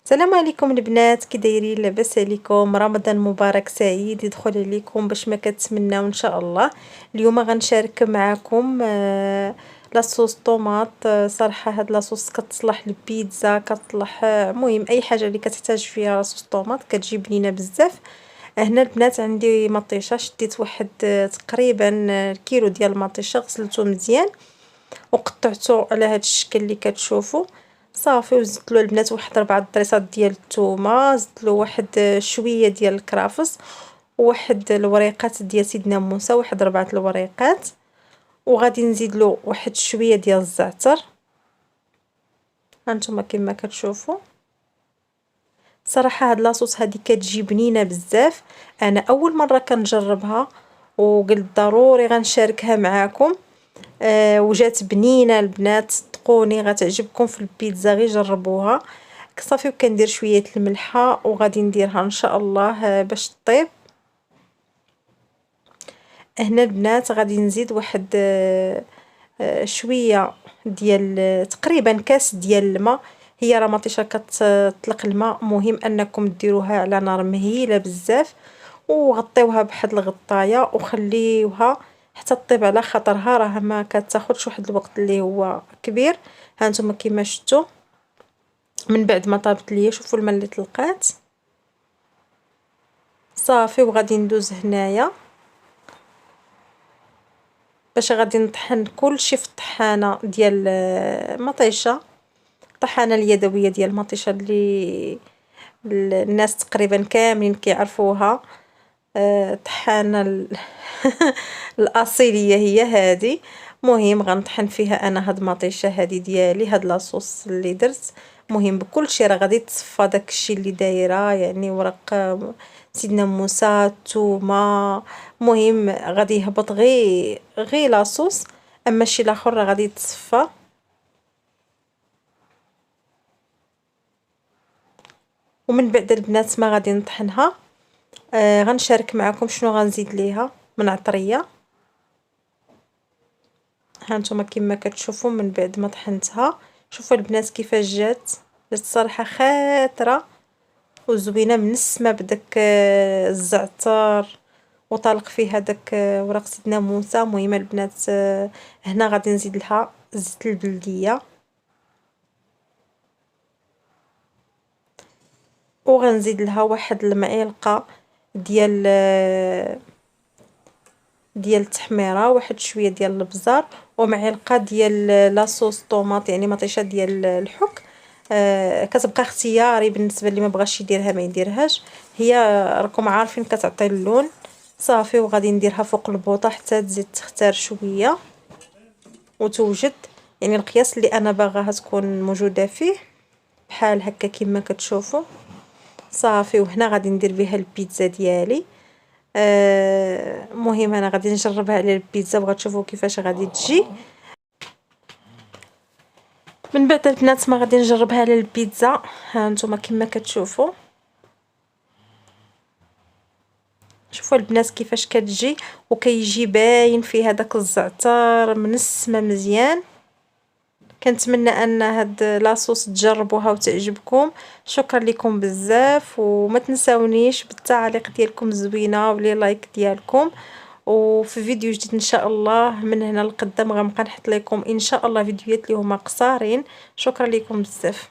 السلام عليكم البنات، كي دايرين؟ لاباس عليكم؟ رمضان مبارك سعيد يدخل عليكم باش ما كتمناو ان شاء الله. اليوم غنشارك معكم لاصوص طوماط. صراحه هاد لاصوص كتصلح للبيتزا، كتصلح المهم اي حاجه اللي كتحتاج فيها لاصوص طوماط كتجي بنينه بزاف. هنا البنات عندي مطيشه، شديت واحد تقريبا كيلو ديال المطيشه، غسلته مزيان وقطعته على هاد الشكل اللي كتشوفوا. صافي وزدت له البنات واحد 4 ضريصات ديال الثومه، زدت له واحد شويه ديال الكرافس وواحد الوريقات ديال سيدنا موسى، واحد 4 الوريقات، وغادي نزيد له واحد شويه ديال الزعتر. هانتوما كما كتشوفوا. صراحه هاد لاصوص هادي كتجي بنينه بزاف، انا اول مره كنجربها وقلت ضروري غنشاركها معاكم. وجات بنينه البنات، صدقوني غتعجبكم في البيتزا، غير جربوها. صافي وكندير شويه الملحه وغادي نديرها ان شاء الله باش طيب. هنا البنات غادي نزيد واحد شويه ديال تقريبا كاس ديال الماء. هي راه مطيشه كتطلق الماء، مهم انكم ديروها على نار مهيله بزاف وغطيوها بواحد الغطايه وخليوها حتى طيب، على خاطرها راه ما كتاخذش واحد الوقت اللي هو كبير. هانتوما كما شفتوا من بعد ما طابت ليا، شوفوا الماء اللي طلقات. صافي وغادي ندوز هنايا باش غادي نطحن كلشي في الطحانه ديال المطيشه، الطحانه اليدويه ديال المطيشه اللي الناس تقريبا كاملين كيعرفوها. طحانه الاصيليه هي هذه. مهم غنطحن فيها انا هاد المطيشه هذه ديالي، هاد لاصوص اللي درت. مهم بكلشي راه غادي تصفى داكشي اللي دايره، يعني ورق سيدنا موسى، الثومه. مهم غادي يهبط غير لاصوص، اما الشيء الاخر راه غادي يتصفى. ومن بعد البنات ما غادي نطحنها، غنشارك معكم شنو غنزيد ليها من عطريه. هانتوما كما كتشوفوا من بعد ما طحنتها، شوفوا البنات كيفاش جات الصراحه خاطره وزوينه من السما بداك الزعتر، وطالق فيها داك ورق سيدنا موسى. المهم البنات هنا غادي نزيد لها زيت البلديه، وغنزيد لها واحد المعلقه ديال التحميره، واحد شويه ديال الابزار، ومعلقه ديال لاصوص طوماط، يعني مطيشه ديال الحك. كتبقى اختياري بالنسبه اللي ما بغاش يديرها ما يديرهاش، هي راكم عارفين كتعطي اللون. صافي وغادي نديرها فوق البوطه حتى تزيد تختار شويه وتوجد، يعني القياس اللي انا باغاها تكون موجوده فيه بحال هكا كما كتشوفوا. صافي وهنا غادي ندير بها البيتزا ديالي. مهم انا غادي نجربها على البيتزا وغتشوفوا كيفاش غادي تجي. من بعد البنات ما غادي نجربها على البيتزا. ها نتوما كما كتشوفوا، شوفوا البنات كيفاش كتجي وكيجي باين فيها داك الزعتر من السما مزيان. كنتمنى ان هاد لاصوص تجربوها وتعجبكم. شكرا لكم بزاف، وما تنساونيش بالتعليق ديالكم الزوينه ولي لايك ديالكم. وفي فيديو جديد ان شاء الله من هنا لقدام غنبقى نحط لكم ان شاء الله فيديوهات اللي هما قصارين. شكرا لكم بزاف.